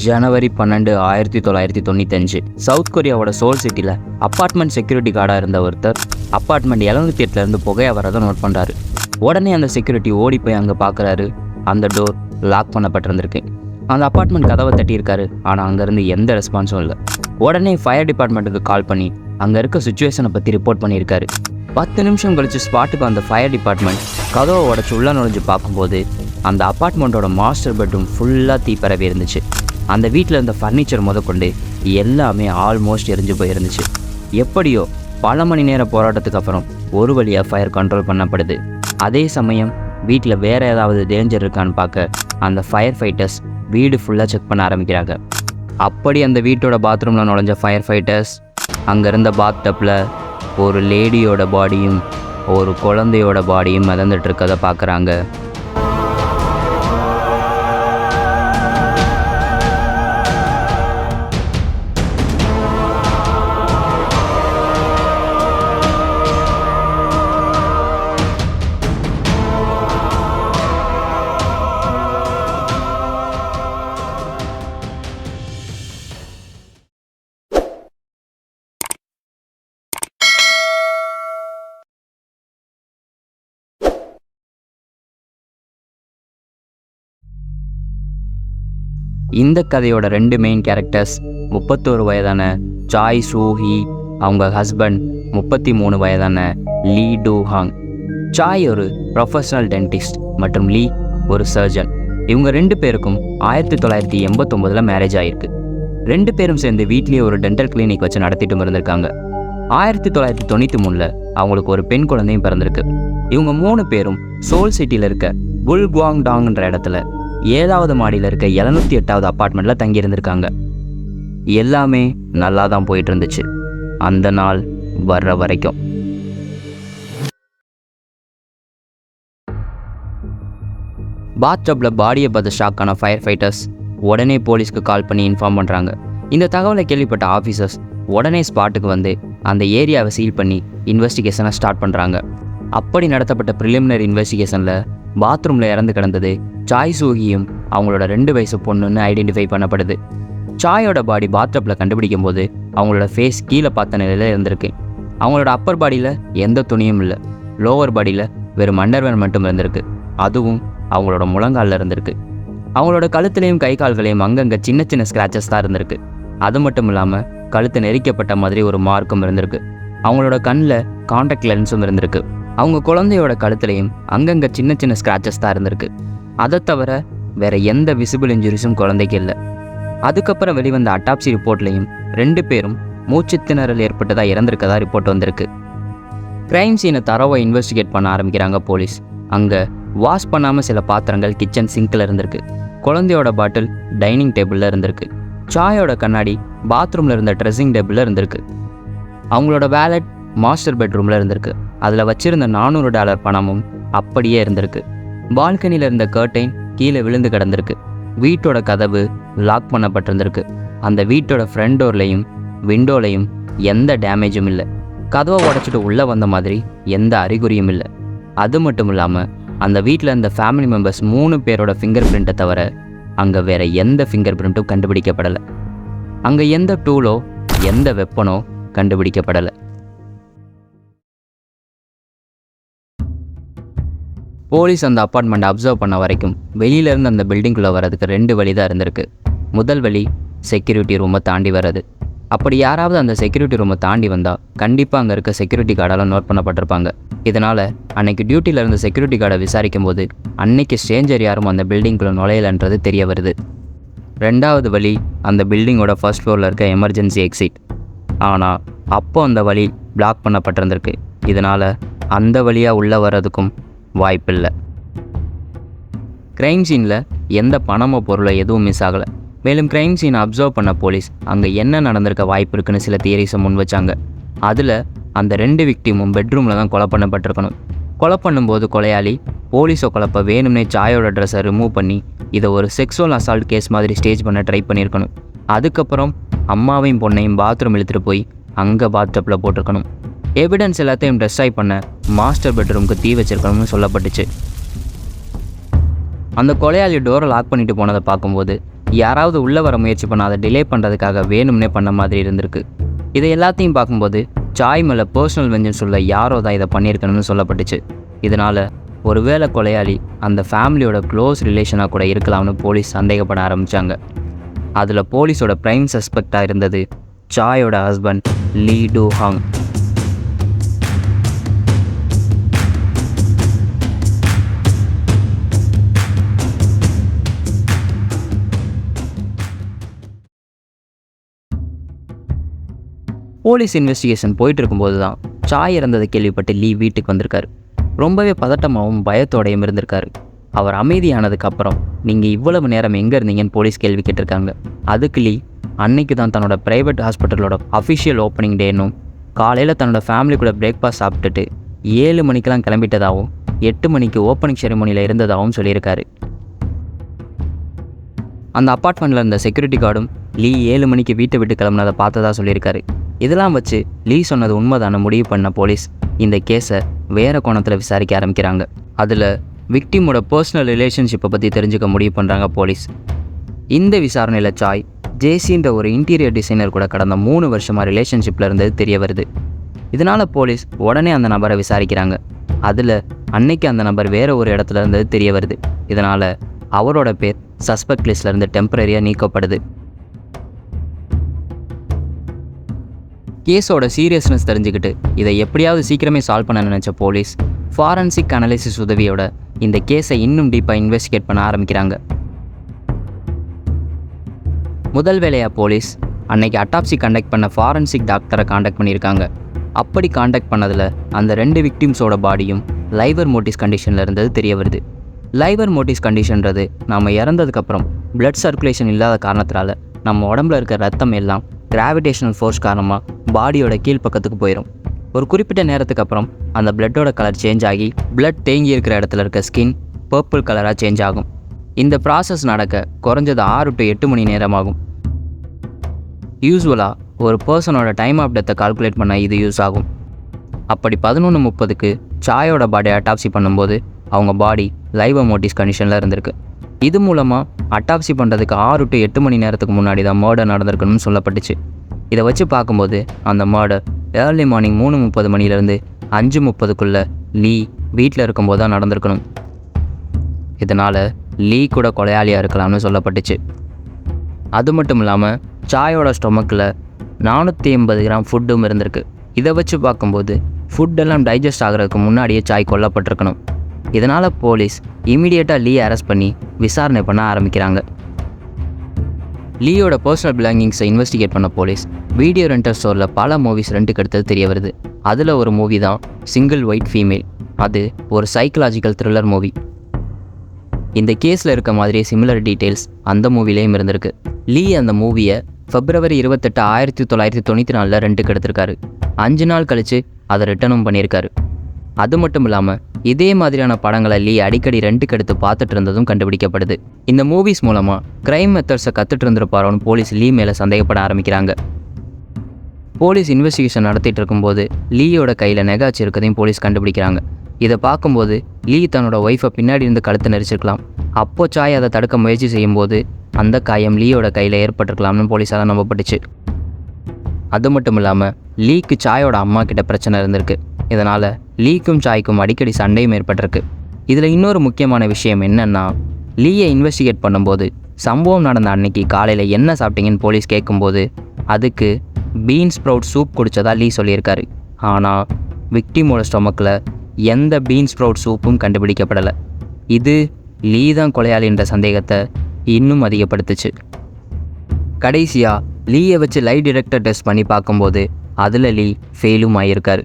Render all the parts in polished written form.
ஜனவரி 12, 1995 south கொரியாவோட soul சிட்டியில் apartment security கார்டாக இருந்த ஒருத்தர் அப்பார்ட்மெண்ட் 708 புகையாக வரதை நோட் பண்ணுறாரு. உடனே அந்த செக்யூரிட்டி ஓடி போய் அங்கே பார்க்குறாரு. அந்த டோர் லாக் பண்ணப்பட்டிருந்திருக்கு. அந்த அப்பார்ட்மெண்ட் கதவை தட்டியிருக்காரு. ஆனால் அங்கேருந்து எந்த ரெஸ்பான்ஸும் இல்லை. உடனே ஃபயர் டிபார்ட்மெண்ட்டுக்கு கால் பண்ணி அங்கே இருக்க சுச்சுவேஷனை பற்றி ரிப்போர்ட் பண்ணியிருக்காரு. 10 நிமிஷம் கழித்து ஸ்பாட்டுக்கு அந்த ஃபயர் டிபார்ட்மெண்ட் கதவை உடச்சி உள்ளே நுழைஞ்சு பார்க்கும்போது அந்த அப்பார்ட்மெண்ட்டோட மாஸ்டர் பெட்ரூம் ஃபுல்லாக தீப்பரவி இருந்துச்சு. அந்த வீட்டில் இருந்த ஃபர்னிச்சர் முதற்கொண்டு எல்லாமே ஆல்மோஸ்ட் எரிஞ்சு போயிருந்துச்சு. எப்படியோ பல மணி நேர போராட்டத்துக்கு அப்புறம் ஒரு வழியாக ஃபயர் கண்ட்ரோல் பண்ணப்படுது. அதே சமயம் வீட்டில் வேறு ஏதாவது டேஞ்சர் இருக்கான்னு பார்க்க அந்த ஃபயர் ஃபைட்டர்ஸ் வீடு ஃபுல்லாக செக் பண்ண ஆரம்பிக்கிறாங்க. அப்படி அந்த வீட்டோட பாத்ரூமில் நுழைஞ்ச ஃபயர் ஃபைட்டர்ஸ் அங்கே இருந்த பாத்டப்பில் ஒரு லேடியோட பாடியும் ஒரு குழந்தையோட பாடியும் மிதந்துட்டு இருக்கதை பார்க்குறாங்க. இந்த கதையோட 2 மெயின் கேரக்டர்ஸ் 31 வயதான சாய் சூஹி, அவங்க ஹஸ்பண்ட் 33 வயதான லீ டூ ஹாங். சாய் ஒரு ப்ரொஃபஷனல் டென்டிஸ்ட் மற்றும் லீ ஒரு சர்ஜன். இவங்க 2 பேருக்கும் 1989 மேரேஜ் ஆகிருக்கு. 2 பேரும் சேர்ந்து வீட்லேயே ஒரு டென்டல் கிளினிக் வச்சு நடத்திட்டு இருந்திருக்காங்க. 1993 அவங்களுக்கு ஒரு பெண் குழந்தையும் பிறந்திருக்கு. இவங்க 3 பேரும் சோல் சிட்டியில் இருக்க புல்குவாங்டாங்ன்ற இடத்துல 7வது மாடியில் இருக்க 708வது அப்பார்ட்மெண்ட்டில் தங்கியிருந்திருக்காங்க. எல்லாமே நல்லா தான் போயிட்டு இருந்துச்சு அந்த நாள் வர்ற வரைக்கும். பாத்டப்பில் பாடியை பார்த்து ஷாக்கான ஃபயர் ஃபைட்டர்ஸ் உடனே போலீஸ்க்கு கால் பண்ணி இன்ஃபார்ம் பண்ணுறாங்க. இந்த தகவலை கேள்விப்பட்ட ஆஃபீஸர்ஸ் உடனே ஸ்பாட்டுக்கு வந்து அந்த ஏரியாவை சீல் பண்ணி இன்வெஸ்டிகேஷனை ஸ்டார்ட் பண்ணுறாங்க. அப்படி நடத்தப்பட்ட ப்ரிலிமினரி இன்வெஸ்டிகேஷனில் பாத்ரூமில் இறந்து கிடந்தது சாய் சூகியும் அவங்களோட 2 வயசு பொண்ணுன்னு ஐடென்டிஃபை பண்ணப்படுது. சாயோட பாடி பாத்டப்பில் கண்டுபிடிக்கும் போது அவங்களோட ஃபேஸ் கீழே பார்த்த நிலையில் இருந்திருக்கு. அவங்களோட அப்பர் பாடியில் எந்த துணியும் இல்லை. லோவர் பாடியில் வெறும் அண்டர்வேர் மட்டும் இருந்திருக்கு. அதுவும் அவங்களோட முழங்காலில் இருந்திருக்கு. அவங்களோட கழுத்துலேயும் கை கால்களையும் அங்கங்கே சின்ன சின்ன ஸ்க்ராச்சஸ் தான் இருந்திருக்கு. அது மட்டும் இல்லாமல் கழுத்து நெரிக்கப்பட்ட மாதிரி ஒரு மார்க்கும் இருந்திருக்கு. அவங்களோட கண்ணில் காண்டாக்ட் லென்ஸும் இருந்திருக்கு. அவங்க குழந்தையோட கழுத்துலையும் அங்கங்கே சின்ன சின்ன ஸ்க்ராச்சஸ் தான் இருந்திருக்கு. அதை தவிர வேறு எந்த விசிபிள் இன்ஜுரிஸும் குழந்தைக்கு இல்லை. அதுக்கப்புறம் வெளிவந்த அட்டாப்சி ரிப்போர்ட்லேயும் 2 பேரும் மூச்சு திணறல் ஏற்பட்டதாக இறந்திருக்கதா ரிப்போர்ட் வந்திருக்கு. க்ரைம் சீனை தரவை இன்வெஸ்டிகேட் பண்ண ஆரம்பிக்கிறாங்க போலீஸ். அங்கே வாஷ் பண்ணாமல் சில பாத்திரங்கள் கிச்சன் சிங்கில் இருந்திருக்கு. குழந்தையோட பாட்டில் டைனிங் டேபிளில் இருந்திருக்கு. சாயோட கண்ணாடி பாத்ரூமில் இருந்த ட்ரெஸ்ஸிங் டேபிளில் இருந்திருக்கு. அவங்களோட வேலட் மாஸ்டர் பெட்ரூமில் இருந்திருக்கு. அதில் வச்சிருந்த $400 பணமும் அப்படியே இருந்திருக்கு. பால்கனியில் இருந்த கர்டைன் கீழே விழுந்து கிடந்திருக்கு. வீட்டோட கதவு லாக் பண்ணப்பட்டிருந்திருக்கு. அந்த வீட்டோட ஃப்ரண்ட் டோர்லையும் விண்டோலையும் எந்த டேமேஜும் இல்லை. கதவை உடச்சிட்டு உள்ளே வந்த மாதிரி எந்த அறிகுறியும் இல்லை. அது மட்டும் இல்லாமல் அந்த வீட்டில் இருந்த ஃபேமிலி மெம்பர்ஸ் 3 பேரோட ஃபிங்கர் பிரிண்ட்டை தவிர அங்கே வேறு எந்த ஃபிங்கர் பிரிண்ட்டும் கண்டுபிடிக்கப்படலை. அங்கே எந்த டூலோ எந்த வெப்பனோ கண்டுபிடிக்கப்படலை. போலீஸ் அந்த அப்பார்ட்மெண்ட்டை அப்சர்வ் பண்ண வரைக்கும் வெளியிலேருந்து அந்த பில்டிங்குள்ளே வர்றதுக்கு 2 வழி தான் இருந்திருக்கு. முதல் வழி செக்யூரிட்டி ரூமை தாண்டி வர்றது. அப்படி யாராவது அந்த செக்யூரிட்டி ரூமை தாண்டி வந்தால் கண்டிப்பாக அங்கே இருக்க செக்யூரிட்டி கார்டெல்லாம் நோட் பண்ணப்பட்டிருப்பாங்க. இதனால் அன்னைக்கு டியூட்டியில் இருந்த செக்யூரிட்டி கார்டை விசாரிக்கும் போது அன்னைக்கு ஸ்ட்ரேஞ்சர் யாரும் அந்த பில்டிங்குள்ளே நுழையலைன்றது தெரிய வருது. 2வது வழி அந்த பில்டிங்கோட ஃபர்ஸ்ட் ஃப்ளோரில் இருக்க எமர்ஜென்சி எக்ஸிட். ஆனால் அப்போ அந்த வழி பிளாக் பண்ணப்பட்டிருந்திருக்கு. இதனால் அந்த வழியாக உள்ளே வர்றதுக்கும் வாய்ப்பில்லை. க்ரைம் சீனில் எந்த பணமோ பொருளோ எதுவும் மிஸ் ஆகலை. மேலும் க்ரைம் சீனை அப்சர்வ் பண்ண போலீஸ் அங்கே என்ன நடந்திருக்க வாய்ப்பு இருக்குன்னு சில தியரிஸை முன் வச்சாங்க. அதில் அந்த 2 விக்டிமும் பெட்ரூமில் தான் கொலை பண்ணப்பட்டிருக்கணும். கொலை பண்ணும்போது கொலையாளி போலீஸை குழப்ப வேணும்னே சாயோட ட்ரெஸ்ஸை ரிமூவ் பண்ணி இதை ஒரு செக்ஸுவல் அசால்ட் கேஸ் மாதிரி ஸ்டேஜ் பண்ண ட்ரை பண்ணியிருக்கணும். அதுக்கப்புறம் அம்மாவையும் பொண்ணையும் பாத்ரூம் இழுத்துட்டு போய் அங்கே பாத்டப்பில் போட்டிருக்கணும். எவிடன்ஸ் எல்லாத்தையும் டெஸ்ட்ராய் பண்ண மாஸ்டர் பெட்ரூமுக்கு தீ வச்சிருக்கணும்னு சொல்லப்பட்டுச்சு. அந்த கொலையாளி டோரை லாக் பண்ணிட்டு போனதை பார்க்கும்போது யாராவது உள்ளே வர முயற்சி பண்ண அதை டிலே பண்ணுறதுக்காக வேணும்னே பண்ண மாதிரி இருந்திருக்கு. இதை எல்லாத்தையும் பார்க்கும்போது சாய் மேலே பர்சனல் வெஞ்சன்ஸ் உள்ள யாரோ தான் இதை பண்ணியிருக்கணும்னு சொல்லப்பட்டுச்சு. இதனால் ஒருவேளை கொலையாளி அந்த ஃபேமிலியோட க்ளோஸ் ரிலேஷனாக கூட இருக்கலாம்னு போலீஸ் சந்தேகப்பட ஆரம்பித்தாங்க. அதில் போலீஸோட ப்ரைம் சஸ்பெக்டாக இருந்தது சாயோட ஹஸ்பண்ட் லீ டூ ஹாங். போலீஸ் இன்வெஸ்டிகேஷன் போயிட்டு இருக்கும்போது தான் சாய் இறந்ததை கேள்விப்பட்டு லீ வீட்டுக்கு வந்திருக்காரு. ரொம்பவே பதட்டமாகவும் பயத்தோடையும் இருந்திருக்காரு. அவர் அமைதியானதுக்கப்புறம் நீங்கள் இவ்வளவு நேரம் எங்கே இருந்தீங்கன்னு போலீஸ் கேள்வி கேட்டிருக்காங்க. அதுக்கு லீ அன்னைக்கு தான் தன்னோட ப்ரைவேட் ஹாஸ்பிட்டலோட அஃபிஷியல் ஓப்பனிங் டேனும் காலையில் தன்னோட ஃபேமிலி கூட பிரேக்ஃபாஸ்ட் சாப்பிட்டுட்டு 7 மணிக்கெலாம் கிளம்பிட்டதாகவும் 8 மணிக்கு ஓப்பனிங் செரிமனியில் இருந்ததாகவும் சொல்லியிருக்காரு. அந்த அப்பார்ட்மெண்ட்டில் இருந்த செக்யூரிட்டி கார்டும் லீ 7 மணிக்கு வீட்டை விட்டு கிளம்புனதை பார்த்ததா சொல்லியிருக்காரு. இதெல்லாம் வச்சு லீ சொன்னது உண்மைதான முடிவு பண்ண போலீஸ் இந்த கேஸை வேறு கோணத்தில் விசாரிக்க ஆரம்பிக்கிறாங்க. அதில் விக்டிமோட பர்சனல் ரிலேஷன்ஷிப்பை பற்றி தெரிஞ்சுக்க முடிவு பண்ணுறாங்க போலீஸ். இந்த விசாரணையில் சாய் ஜேசின்ற ஒரு இன்டீரியர் டிசைனர் கூட கடந்த 3 வருஷமாக ரிலேஷன்ஷிப்பில் இருந்தது தெரிய வருது. இதனால் போலீஸ் உடனே அந்த நபரை விசாரிக்கிறாங்க. அதில் அன்னைக்கு அந்த நபர் வேறு ஒரு இடத்துல இருந்தது தெரிய வருது. இதனால் அவரோட பேர் சஸ்பெக்ட் லிஸ்ட்லேருந்து டெம்பரரியாக நீக்கப்படுது. கேஸோட சீரியஸ்னஸ் தெரிஞ்சுக்கிட்டு இதை எப்படியாவது சீக்கிரமே சால்வ் பண்ண நினச்ச போலீஸ் ஃபாரன்சிக் அனாலிசிஸ் உதவியோட இந்த கேஸை இன்னும் டீப்பாக இன்வெஸ்டிகேட் பண்ண ஆரம்பிக்கிறாங்க. முதல் வேலையாக போலீஸ் அன்னைக்கு அட்டாப்சி கண்டக்ட் பண்ண ஃபாரன்சிக் டாக்டரை காண்டாக்ட் பண்ணியிருக்காங்க. அப்படி காண்டாக்ட் பண்ணதில் அந்த 2 விக்டிம்ஸோட பாடியும் லைவர் மோட்டிஸ் கண்டிஷனில் இருந்தது தெரிய வருது. லைவர் மோட்டிஸ் கண்டிஷன்றது நம்ம இறந்ததுக்கப்புறம் பிளட் சர்க்குலேஷன் இல்லாத காரணத்தினால நம்ம உடம்புல இருக்க ரத்தம் எல்லாம் கிராவிடேஷனல் ஃபோர்ஸ் காரணமாக பாடியோட கீழ்ப்பக்கத்துக்கு போயிடும். ஒரு குறிப்பிட்ட நேரத்துக்கு அப்புறம் அந்த பிளட்டோட கலர் சேஞ்ச் ஆகி பிளட் தேங்கி இருக்கிற இடத்துல இருக்க ஸ்கின் பர்பிள் கலராக சேஞ்ச் ஆகும். இந்த ப்ராசஸ் நடக்க குறைஞ்சது 6 to 8 மணி நேரம் ஆகும். யூஸ்வலாக ஒரு பர்சனோட டைம் ஆஃப் டெத்தை கால்குலேட் பண்ண இது யூஸ் ஆகும். அப்படி 11:30க்கு சாயோட பாடியை அட்டாப்சி பண்ணும்போது அவங்க பாடி லைவர் மோட்டிஸ் கண்டிஷனில் இருந்திருக்கு. இது மூலமாக அட்டாப்சி பண்ணுறதுக்கு 6 to 8 மணி நேரத்துக்கு முன்னாடி தான் மர்டர் நடந்திருக்கணும்னு சொல்லப்பட்டுச்சு. இதை வச்சு பார்க்கும்போது அந்த மர்டர் ஏர்லி மார்னிங் 3:30 மணிலேருந்து 5:30க்குள்ளே லீ வீட்டில் இருக்கும்போது தான் நடந்திருக்கணும். இதனால் லீ கூட கொலையாளியாக இருக்கலாம்னு சொல்லப்பட்டுச்சு. அது மட்டும் இல்லாமல் சாயோட ஸ்டொமக்கில் 480 கிராம் ஃபுட்டும் இருந்திருக்கு. இதை வச்சு பார்க்கும்போது ஃபுட்டெல்லாம் டைஜஸ்ட் ஆகிறதுக்கு முன்னாடியே சாய் கொல்லப்பட்டிருக்கணும். இதனால் போலீஸ் இமீடியட்டாக லீயை அரெஸ்ட் பண்ணி விசாரணை பண்ண ஆரம்பிக்கிறாங்க. லீயோட பர்சனல் பிலாங்கிங்ஸை இன்வெஸ்டிகேட் பண்ண போலீஸ் வீடியோ ரெண்டல் ஸ்டோரில் பல மூவிஸ் ரெண்டுக்கு எடுத்தது தெரிய வருது. அதில் ஒரு மூவி தான் சிங்கிள் ஒயிட் ஃபீமேல். அது ஒரு சைக்கலாஜிக்கல் த்ரில்லர் மூவி. இந்த கேஸில் இருக்க மாதிரியே சிமிலர் டீட்டெயில்ஸ் அந்த மூவிலேயும் இருந்திருக்கு. லீ அந்த மூவியை February 28, 1994 ரெண்டுக்கு எடுத்திருக்காரு. 5 நாள் கழித்து அதை ரிட்டர்னும் பண்ணியிருக்காரு. அது மட்டும் இல்லாமல் இதே மாதிரியான படங்களை லீ அடிக்கடி ரெண்டுக்கு எடுத்து பார்த்துட்டு இருந்ததும் கண்டுபிடிக்கப்படுது. இந்த மூவிஸ் மூலமாக க்ரைம் மெத்தட்ஸை கற்றுட்டு இருந்திருப்பாரோன்னு போலீஸ் லீ மேலே சந்தேகப்பட ஆரம்பிக்கிறாங்க. போலீஸ் இன்வெஸ்டிகேஷன் நடத்திட்டு இருக்கும்போது லீயோட கையில் நெகாச்சு இருக்கதையும் போலீஸ் கண்டுபிடிக்கிறாங்க. இதை பார்க்கும்போது லீ தன்னோட ஒய்ஃபை பின்னாடி இருந்து கழுத்தை நெரிச்சிருக்கலாம். அப்போ சாய் அதை தடுக்க முயற்சி செய்யும்போது அந்த காயம் லீயோட கையில் ஏற்பட்டிருக்கலாம்னு போலீஸால் நம்பப்பட்டுச்சு. அது மட்டும் இல்லாமல் லீக்கு சாயோட அம்மா கிட்ட பிரச்சனை இருந்திருக்கு. இதனால் லீக்கும் சாய்க்கும் அடிக்கடி சண்டையும் ஏற்பட்டிருக்கு. இதில் இன்னொரு முக்கியமான விஷயம் என்னென்னா, லீயை இன்வெஸ்டிகேட் பண்ணும்போது சம்பவம் நடந்த அன்னைக்கு காலையில் என்ன சாப்பிட்டீங்கன்னு போலீஸ் கேட்கும்போது அதுக்கு பீன் ஸ்ப்ரவுட் சூப் குடித்ததா லீ சொல்லியிருக்காரு. ஆனால் விக்டிமோட ஸ்டொமக்கில் எந்த பீன் ஸ்ப்ரவுட் சூப்பும் கண்டுபிடிக்கப்படலை. இது லீ தான் கொலையாளின்ற சந்தேகத்தை இன்னும் அதிகப்படுத்துச்சு. கடைசியாக லீயை வச்சு லை டிடெக்டர் டெஸ்ட் பண்ணி பார்க்கும்போது அதில் லீ ஃபெயிலும் ஆகியிருக்காரு.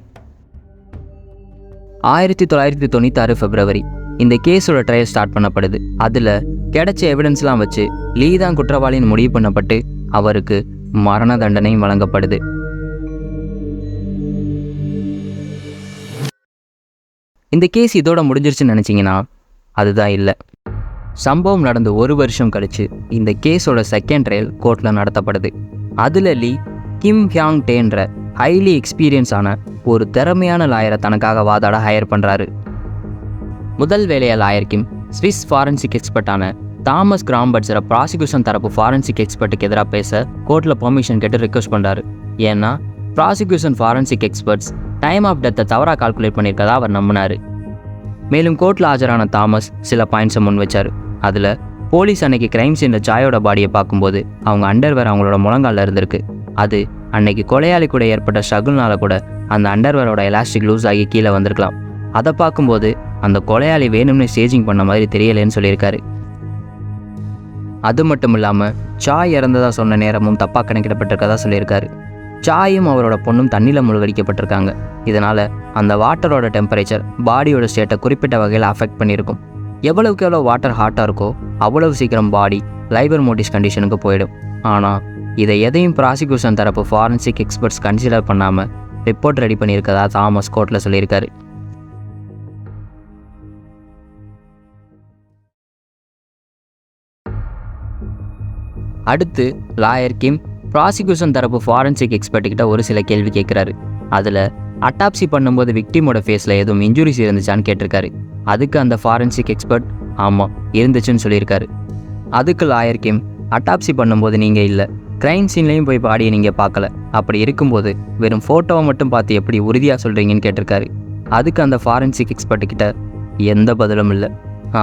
1996 February இந்த கேஸோட ட்ரையல் ஸ்டார்ட் பண்ணப்படுது. அதில் கிடைச்ச எவிடன்ஸ்லாம் வச்சு லீ தான் குற்றவாளின்னு முடிவு பண்ணப்பட்டு அவருக்கு மரண தண்டனையும் வழங்கப்படுது. இந்த கேஸ் இதோட முடிஞ்சிருச்சுன்னு நினச்சிங்கன்னா அதுதான் இல்லை. சம்பவம் நடந்து 1 வருஷம் கழித்து இந்த கேஸோட செகண்ட் ட்ரையல் கோர்ட்டில் நடத்தப்படுது. அதில் லீ கிம் ஹியாங் டேன்ற ஹைலி எக்ஸ்பீரியன்ஸான ஒரு திறமையான லாயரை தனக்காக வாதாட ஹையர் பண்ணுறாரு. முதல் வேலையை லாயர் கிம் ஸ்விஸ் ஃபாரன்சிக் எக்ஸ்பர்ட்டான தாமஸ் கிராம்பட்ஸரை ப்ராசிக்யூஷன் தரப்பு ஃபாரன்சிக் எக்ஸ்பர்ட்டுக்கு எதிராக பேச கோர்ட்டில் பெர்மிஷன் கேட்டு ரிக்வெஸ்ட் பண்ணுறாரு. ஏன்னா prosecution forensic experts time of டெத்தை தவறாக கால்குலேட் பண்ணியிருக்கதா அவர் நம்பினார். மேலும் கோர்ட்டில் ஆஜரான தாமஸ் சில பாயிண்ட்ஸை முன் வச்சார். அதில் போலீஸ் அன்னைக்கு கிரைம் சீனில் சாயோட பாடியை பார்க்கும்போது அவங்க அண்டர்வேர் அவங்களோட முழங்காலில் இருந்திருக்கு. அது அன்னைக்கு கொலையாளி கூட ஏற்பட்ட ஸ்ட்ரகிள்னால கூட அந்த அண்டர்வேரோட எலாஸ்டிக் லூஸ் ஆகி கீழே வந்திருக்கலாம். அதை பார்க்கும்போது அந்த கொலையாளி வேணும்னு ஸ்டேஜிங் பண்ண மாதிரி தெரியலேன்னு சொல்லியிருக்காரு. அது மட்டும் இல்லாமல் சாய் இறந்ததாக சொன்ன நேரமும் தப்பாக கணக்கிடப்பட்டிருக்கதா சொல்லியிருக்காரு. சாயும் அவரோட பொண்ணும் தண்ணியில் மூழ்கடிக்கப்பட்டிருக்காங்க. இதனால் அந்த வாட்டரோட டெம்பரேச்சர் பாடியோட ஸ்டேட்டை குறிப்பிட்ட வகையில் அஃபெக்ட் பண்ணியிருக்கும். எவ்வளவுக்கு எவ்வளோ வாட்டர் ஹாட்டாக இருக்கோ அவ்வளவு சீக்கிரம் பாடி லைவர் மோட்டிஸ் கண்டிஷனுக்கு போயிடும். ஆனால் இதை எதையும் ப்ராசிக்யூஷன் தரப்பு ஃபாரன்சிக் எக்ஸ்பர்ட்ஸ் கன்சிடர் பண்ணாமல் ரிப்போர்ட் ரெடி பண்ணியிருக்கதா தாமஸ் கோர்ட்டில் சொல்லியிருக்காரு. அடுத்து லாயர் கிம் ப்ராசிக்யூஷன் தரப்பு ஃபாரன்சிக் எக்ஸ்பர்ட்டுக்கிட்ட ஒரு சில கேள்வி கேட்குறாரு. அதில் அட்டாப்சி பண்ணும்போது விக்டிமோட ஃபேஸில் எதுவும் இன்ஜுரிஸ் இருந்துச்சான்னு கேட்டிருக்காரு. அதுக்கு அந்த ஃபாரன்சிக் எக்ஸ்பர்ட் ஆமாம் இருந்துச்சுன்னு சொல்லியிருக்காரு. அதுக்கு லாயர் கிம் அட்டாப்சி பண்ணும்போது நீங்கள் இல்லை, கிரைம் சீன்லேயும் போய் பாடியை நீங்கள் பார்க்கல, அப்படி இருக்கும்போது வெறும் ஃபோட்டோவை மட்டும் பார்த்து எப்படி உறுதியாக சொல்கிறீங்கன்னு கேட்டிருக்காரு. அதுக்கு அந்த ஃபாரன்சிக் எக்ஸ்பர்ட்டுக்கிட்ட எந்த பதிலும் இல்லை.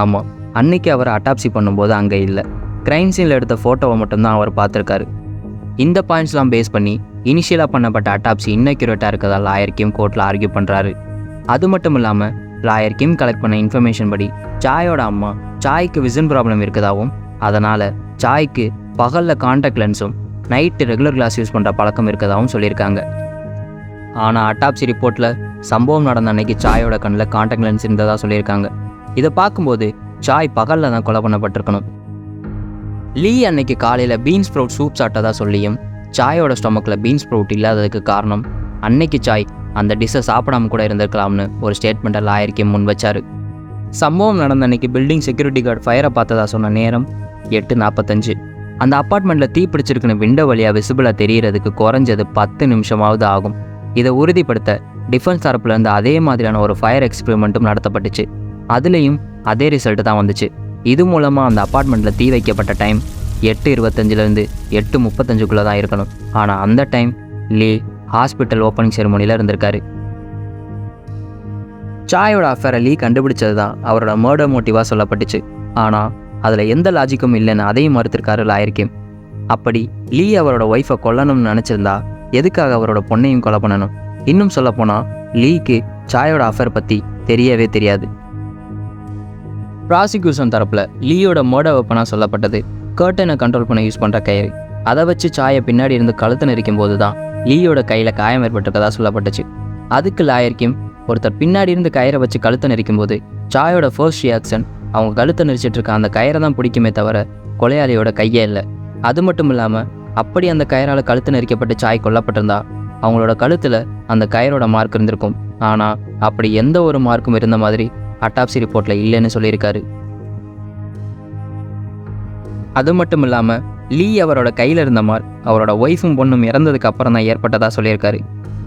ஆமாம் அன்னைக்கு அவர் அட்டாப்சி பண்ணும்போது அங்கே இல்லை, கிரைம் சீனில் எடுத்த ஃபோட்டோவை மட்டும்தான் அவர் பார்த்துருக்காரு. இந்த பாயிண்ட்ஸ்லாம் பேஸ் பண்ணி இனிஷியலாக பண்ணப்பட்ட அட்டாப்சி இன்னக்யூரேட்டாக இருக்கதா லாயர் கிம் கோர்ட்டில் ஆர்கியூ பண்ணுறாரு. அது மட்டும் இல்லாமல் லாயர் கிம் கலெக்ட் பண்ண இன்ஃபர்மேஷன் படி சாயோட அம்மா சாய்க்கு விசன் ப்ராப்ளம் இருக்கதாகவும் அதனால் சாய்க்கு பகலில் கான்டாக்ட் லென்ஸும் நைட்டு ரெகுலர் கிளாஸ் யூஸ் பண்ணுற பழக்கம் இருக்கதாகவும் சொல்லியிருக்காங்க. ஆனால் அட்டாப்சி ரிப்போர்ட்டில் சம்பவம் நடந்த அன்னைக்கு சாயோட கண்ணில் கான்டாக்ட் லென்ஸ் இருந்ததாக சொல்லியிருக்காங்க. இதை பார்க்கும்போது சாய் பகலில் தான் கொலை பண்ணப்பட்டிருக்கணும். லீ அன்னைக்கு காலையில் பீன்ஸ் ஸ்ப்ரவுட் சூப் சாப்பிட்டதா சொல்லியும் சாயோட ஸ்டொமக்கில் பீன்ஸ் ஸ்ப்ரவுட் இல்லாததுக்கு காரணம் அன்னைக்கு சாய் அந்த டிஷ்ஷை சாப்பிடாம கூட இருந்திருக்கலாம்னு ஒரு ஸ்டேட்மெண்ட்டை லாயர் கிம் முன் வச்சார். சம்பவம் நடந்த அன்னைக்கு பில்டிங் செக்யூரிட்டி கார்டு ஃபயரை பார்த்ததா சொன்ன நேரம் 8:45. அந்த அப்பார்ட்மெண்ட்டில் தீ பிடிச்சிருக்குன்னு விண்டோ வழியாக விசிபிளாக தெரியறதுக்கு குறைஞ்சது 10 நிமிஷமாவது ஆகும். இதை உறுதிப்படுத்த டிஃபென்ஸ் தரப்புலேருந்து அதே மாதிரியான ஒரு ஃபயர் எக்ஸ்பெரிமெண்ட்டும் நடத்தப்பட்டுச்சு. அதுலேயும் அதே ரிசல்ட்டு தான் வந்துச்சு. இது மூலமாக அந்த அப்பார்ட்மெண்ட்டில் தீ வைக்கப்பட்ட டைம் 8:25 8:35 தான் இருக்கணும். ஆனால் அந்த டைம் லீ ஹாஸ்பிட்டல் ஓப்பனிங் செரிமோனியில் இருந்திருக்காரு. சாயோட அஃபேரை லீ கண்டுபிடிச்சது தான் அவரோட மர்டர் மோட்டிவாக சொல்லப்பட்டுச்சு. ஆனால் அதில் எந்த லாஜிக்கும் இல்லைன்னு அதையும் மறுத்திருக்காரு லாயர் கிம். அப்படி லீ அவரோட ஒய்ஃபை கொல்லணும்னு நினச்சிருந்தா எதுக்காக அவரோட பொண்ணையும் கொலை பண்ணணும்? இன்னும் சொல்லப்போனால் லீக்கு சாயோட அஃபேர் பற்றி தெரியவே தெரியாது. ப்ராசிக்யூஷன் தரப்பில் லீயோட மர்டர் வெப்பனாக சொல்லப்பட்டது கர்டனை கண்ட்ரோல் பண்ண யூஸ் பண்ணுற கயிறு. அதை வச்சு சாயை பின்னாடி இருந்து கழுத்தை நெரிக்கும் போது தான் லீயோட கையில் காயம் ஏற்பட்டிருக்கதா சொல்லப்பட்டுச்சு. அதுக்கு லாயர் கிம் ஒருத்தர் பின்னாடி இருந்து கயிறை வச்சு கழுத்தை நெரிக்கும் போது சாயோட ஃபர்ஸ்ட் ரியாக்ஷன் அவங்க கழுத்தை நெரிச்சிட்டு இருக்க அந்த கயிறை தான் பிடிக்குமே தவிர கொலையாளியோட கையே இல்லை. அது மட்டும் இல்லாமல் அப்படி அந்த கயிறால் கழுத்து நெரிக்கப்பட்டு சாய் கொல்லப்பட்டிருந்தா அவங்களோட கழுத்தில் அந்த கயிறோட மார்க் இருந்திருக்கும். ஆனால் அப்படி எந்த ஒரு மார்க்கும் இருந்த மாதிரி அட்டாப்சி ரிப்போர்ட்டில் இல்லைன்னு சொல்லியிருக்காரு. அது மட்டும் இல்லாமல் லீ அவரோட கையில் இருந்த மார்க் அவரோட ஒய்ஃபும் பொண்ணும் இறந்ததுக்கு அப்புறம் தான் ஏற்பட்டதாக சொல்லியிருக்காரு.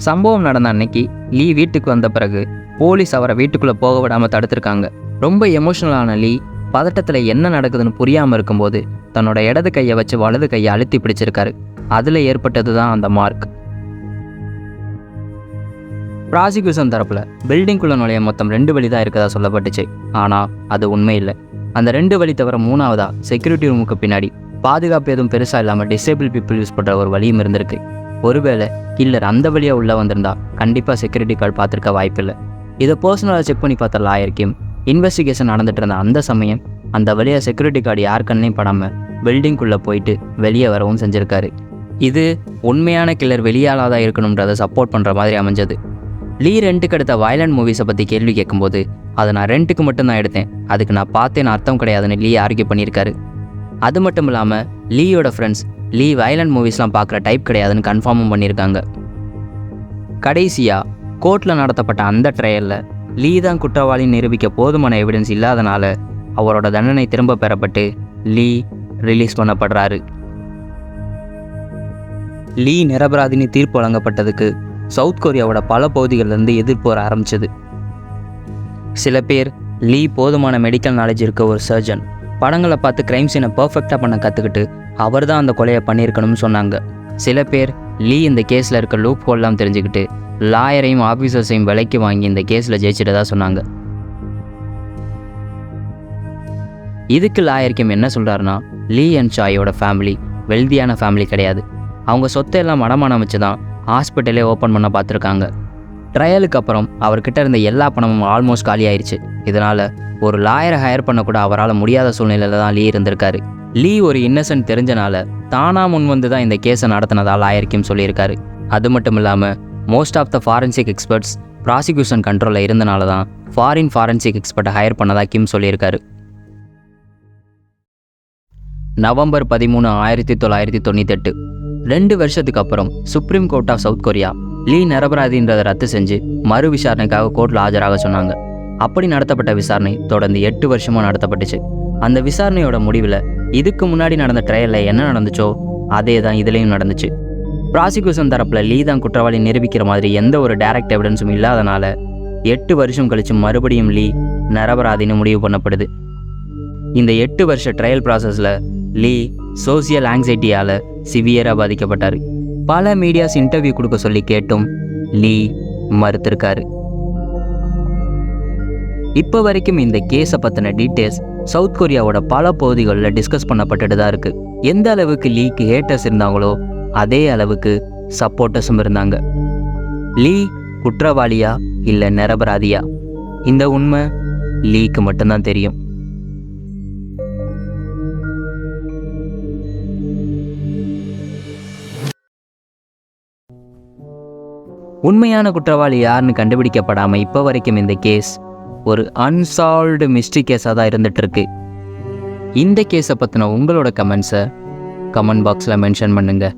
சம்பவம் நடந்த அன்னைக்கு லீ வீட்டுக்கு வந்த பிறகு போலீஸ் அவரை வீட்டுக்குள்ளே போக விடாமல் தடுத்திருக்காங்க. ரொம்ப எமோஷனலான லீ பதட்டத்தில் என்ன நடக்குதுன்னு புரியாமல் இருக்கும்போது தன்னோட இடது கையை வச்சு வலது கையை அழுத்தி பிடிச்சிருக்காரு. அதில் ஏற்பட்டது தான் அந்த மார்க். ப்ராசிக்யூஷன் தரப்பில் பில்டிங்குள்ளே நுழைய மொத்தம் 2 வழி தான் இருக்கதா சொல்லப்பட்டுச்சு. ஆனால் அது உண்மை இல்லை. அந்த 2 வழி தவிர 3வதா செக்யூரிட்டி ரூமுக்கு பின்னாடி பாதுகாப்பு எதுவும் பெருசாக இல்லாமல் டிசேபிள் பீப்புள் யூஸ் பண்ணுற ஒரு வழியும் இருந்திருக்கு. ஒருவேளை கில்லர் அந்த வழியாக உள்ளே வந்திருந்தா கண்டிப்பாக செக்யூரிட்டி கார்டு பார்த்துருக்க வாய்ப்பில்லை. இதை பர்சனலாக செக் பண்ணி பார்த்த லாயர் கிம் இன்வெஸ்டிகேஷன் நடந்துட்டு இருந்த அந்த சமயம் அந்த வழியாக செக்யூரிட்டி கார்டு யார் கண்ணையும் படாமல் பில்டிங்குள்ளே போயிட்டு வெளியே வரவும் செஞ்சுருக்காரு. இது உண்மையான கில்லர் வெளியாளாக தான் இருக்கணுன்றதை சப்போர்ட் பண்ணுற மாதிரி அமைஞ்சது. லீ ரெண்ட்டுக்கு எடுத்த வயலண்ட் மூவிஸை பற்றி கேள்வி கேட்கும்போது அதை நான் ரெண்ட்டுக்கு மட்டும்தான் எடுத்தேன், அதுக்கு நான் பார்த்தேன்னு அர்த்தம் கிடையாதுன்னு லீ ஆர்கியூ பண்ணியிருக்காரு. அது மட்டும் இல்லாமல் லீயோட ஃப்ரெண்ட்ஸ் லீ வயலண்ட் மூவிஸ்லாம் பார்க்குற டைப் கிடையாதுன்னு கன்ஃபார்மும் பண்ணியிருக்காங்க. கடைசியாக கோர்ட்டில் நடத்தப்பட்ட அந்த ட்ரையலில் லீ தான் குற்றவாளின்னு நிரூபிக்க போதுமான எவிடன்ஸ் இல்லாதனால அவரோட தண்டனை திரும்ப பெறப்பட்டு லீ ரிலீஸ் பண்ணப்படுறாரு. லீ நிரபராதின்னு தீர்ப்பு வழங்கப்பட்டதுக்கு சவுத் கொரியாவோட பல பகுதிகளிலிருந்து எதிர்ப்பு வர ஆரம்பிச்சது. சில பேர் லீ போதுமான மெடிக்கல் நாலேஜ் இருக்க ஒரு சர்ஜன், படங்களை பார்த்து க்ரைம் சீனை பர்ஃபெக்டாக பண்ண கற்றுக்கிட்டு அவர் தான் அந்த கொலையை பண்ணியிருக்கணும்னு சொன்னாங்க. சில பேர் லீ இந்த கேஸில் இருக்க லூப் ஹோல்லாம் தெரிஞ்சுக்கிட்டு லாயரையும் ஆஃபீஸர்ஸையும் விலைக்கு வாங்கி இந்த கேஸில் ஜெயிச்சிட்டதா சொன்னாங்க. இதுக்கு லாயர் கிம் என்ன சொல்கிறாருன்னா, லீ அண்ட் சாயோட ஃபேமிலி வெல்தியான ஃபேமிலி கிடையாது. அவங்க சொத்தை எல்லாம் அடமானம் வச்சு தான் ஹாஸ்பிட்டலே ஓப்பன் பண்ண பார்த்துருக்காங்க. ட்ரையலுக்கு அப்புறம் அவர்கிட்ட இருந்த எல்லா பணமும் ஆல்மோஸ்ட் காலி ஆயிடுச்சு. இதனால் ஒரு லாயரை ஹையர் பண்ணக்கூட அவரால் முடியாத சூழ்நிலையில் தான் லீ இருந்திருக்காரு. லீ ஒரு இன்னசென்ட் தெரிஞ்சனால தானா முன் வந்து தான் இந்த கேஸை நடத்தினதா லாயர் கிம் சொல்லியிருக்காரு. அது மட்டும் இல்லாமல் most of the forensic experts prosecution கண்ட்ரோலில் இருந்தனால தான் ஃபாரன்சிக் எக்ஸ்பர்ட்டை ஹையர் பண்ணதா கிம் சொல்லியிருக்காரு. நவம்பர் 13, 1998, 2 வருஷத்துக்கு அப்புறம் supreme court of south Korea Lee நிரபராதின்றதை ரத்து செஞ்சு மறு விசாரணைக்காக கோர்ட்டில் ஆஜராக சொன்னாங்க. அப்படி நடத்தப்பட்ட விசாரணை தொடர்ந்து 8 வருஷமாக நடத்தப்பட்டுச்சு. அந்த விசாரணையோட முடிவில் இதுக்கு முன்னாடி நடந்த ட்ரையலில் என்ன நடந்துச்சோ அதே தான் இதுலேயும் நடந்துச்சு. ப்ராசிக்யூஷன் தரப்பில் லீ தான் குற்றவாளி நிரூபிக்கிற மாதிரி எந்த ஒரு டைரக்ட் எவிடன்ஸும் இல்லாதனால 8 வருஷம் கழிச்சு மறுபடியும் லீ நிரபராதின்னு முடிவு பண்ணப்படுது. இந்த 8 வருஷ ட்ரையல் ப்ராசஸில் லீ சோசியல் ஆங்ஸைட்டியால் சிவியராக பாதிக்கப்பட்டார். பல மீடியாஸ் இன்டர்வியூ கொடுக்க சொல்லி கேட்டும் லீ மறுத்திருக்காரு. இப்போ வரைக்கும் இந்த கேஸை பற்றின டீட்டெயில்ஸ் சவுத் கொரியாவோட பல பகுதிகளில் டிஸ்கஸ் பண்ணப்பட்டுட்டு தான் இருக்குது. எந்த அளவுக்கு லீக்கு ஹேட்டர்ஸ் இருந்தாங்களோ அதே அளவுக்கு சப்போர்ட்டர்ஸும் இருந்தாங்க. லீ குற்றவாளியா இல்லை நிரபராதியா? இந்த உண்மை லீக்கு மட்டும்தான் தெரியும். உண்மையான குற்றவாளி யாருன்னு கண்டுபிடிக்கப்படாமல் இப்போ வரைக்கும் இந்த கேஸ் ஒரு அன்சால்வ்டு மிஸ்ட்ரி கேஸாக தான் இருந்துட்டு இருக்கு. இந்த கேஸை பற்றின உங்களோட கமெண்ட்ஸை கமெண்ட் பாக்ஸில் மென்ஷன் பண்ணுங்கள்.